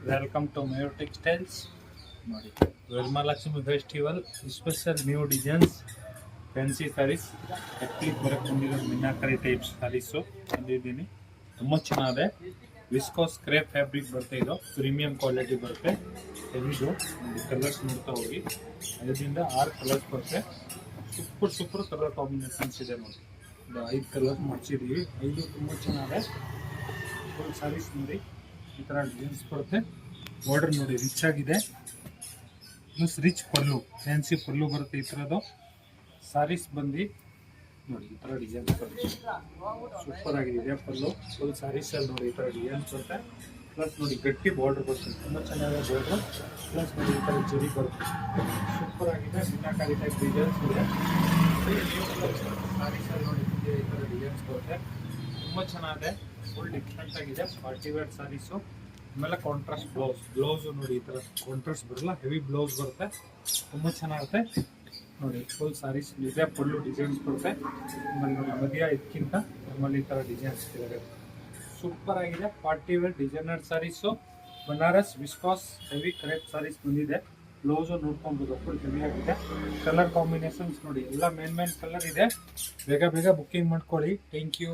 Welcome to Mayur textiles. ನೋಡಿ, Varamahalakshmi festival special new designs fancy sarees ಎಕ್ಲಿಕ್ ಬರಕ್ಕೆ ಬಂದಿರೋದು ಮಿನಾಕರಿ ಟೈಪ್ ಸ್ಯಾರೀಸು ತಂದಿದ್ದೀನಿ. ತುಂಬ ಚೆನ್ನಾಗಿದೆ. ವಿಸ್ಕೋಸ್ ಕ್ರೇಪ್ ಫ್ಯಾಬ್ರಿಕ್ ಬರುತ್ತೆ. ಇದು ಪ್ರೀಮಿಯಂ ಕ್ವಾಲಿಟಿ ಬರುತ್ತೆ. ಇದು ನೋಡಿ, ಕಲರ್ಸ್ ನೋಡ್ತಾ ಹೋಗಿ. 5ರಿಂದ 6 ಕಲರ್ಸ್ ಬರುತ್ತೆ. ಸೂಪರ್ ಕಲರ್ ಕಾಂಬಿನೇಷನ್ಸ್ ಇದೆ ನೋಡಿ. ಇದು 5 ಕಲರ್ ಮಾಡಿಸಿದ್ದೀವಿ. 5 ತುಂಬ ಚೆನ್ನಾಗಿದೆ. ಫುಲ್ ಸ್ಯಾರೀಸ್ ನೋಡಿ, ಈ ಥರ ಡಿಸೈನ್ಸ್ ಬರುತ್ತೆ. ಬಾರ್ಡರ್ ನೋಡಿ ರಿಚ್ ಆಗಿದೆ. ಪ್ಲಸ್ ರಿಚ್ ಪಲ್ಲು, ಫ್ಯಾನ್ಸಿ ಪಲ್ಲು ಬರುತ್ತೆ. ಈ ಥರದ್ದು ಸ್ಯಾರೀಸ್ ಬಂದು ನೋಡಿ, ಈ ಥರ ಡಿಸೈನ್ಸ್ ಬರುತ್ತೆ. ಸೂಪರ್ ಆಗಿದೆ ಪಲ್ಲು. ಫುಲ್ ಸ್ಯಾರೀಸಲ್ಲಿ ನೋಡಿ ಈ ಥರ ಡಿಸೈನ್ಸ್ ಬರುತ್ತೆ. ಪ್ಲಸ್ ನೋಡಿ ಗಟ್ಟಿ ಬಾರ್ಡರ್ ಬರುತ್ತೆ, ತುಂಬ ಚೆನ್ನಾಗಿದೆ ಬಾರ್ಡ್ರು. ಪ್ಲಸ್ ನೋಡಿ ಈ ಥರ ಜರಿ ಬರುತ್ತೆ. ಸೂಪರ್ ಆಗಿದೆ. ಮಿನಾಕರಿ ಟೈಪ್ ಡಿಸೈನ್ಸ್ ಇದೆ. ಸ್ಯಾರೀಸಲ್ಲಿ ನೋಡಿ ಈ ಥರ ಡಿಸೈನ್ಸ್ ಬರುತ್ತೆ. ತುಂಬ ಚೆನ್ನಾಗಿದೆ. ಫುಲ್ ಡಿಫ್ರೆಂಟ್ ಆಗಿದೆ. Party wear saris. ಆಮೇಲೆ ಕಾಂಟ್ರಾಸ್ಟ್ ಬ್ಲೌಸು ನೋಡಿ, ಈ ಥರ ಕಾಂಟ್ರಾಸ್ಟ್ ಬರಲ್ಲ, ಹೆವಿ ಬ್ಲೌಸ್ ಬರುತ್ತೆ. ತುಂಬ ಚೆನ್ನಾಗಿರುತ್ತೆ ನೋಡಿ. ಫುಲ್ ಸ್ಯಾರೀಸ್ ಇದೆ. ಫುಲ್ಲು ಡಿಸೈನ್ಸ್ ಬರುತ್ತೆ. ಆಮೇಲೆ ನೋಡಿ ಮಧ್ಯ ಇದಕ್ಕಿಂತ ನಮ್ಮಲ್ಲಿ ಈ ಥರ ಡಿಸೈನ್ಸ್ ಇದೆ. ಸೂಪರ್ ಆಗಿದೆ. Party wear designer sarees. Banaras viscose heavy crepe sarees ಬಂದಿದೆ. ಬ್ಲೌಸು ನೋಡ್ಕೊಬೋದು, ಫುಲ್ ಹೆವಿ ಆಗಿದೆ. ಕಲರ್ ಕಾಂಬಿನೇಷನ್ಸ್ ನೋಡಿ, ಎಲ್ಲ ಮೇನ್ ಕಲರ್ ಇದೆ. ಬೇಗ ಬುಕ್ಕಿಂಗ್ ಮಾಡ್ಕೊಳ್ಳಿ. Thank you.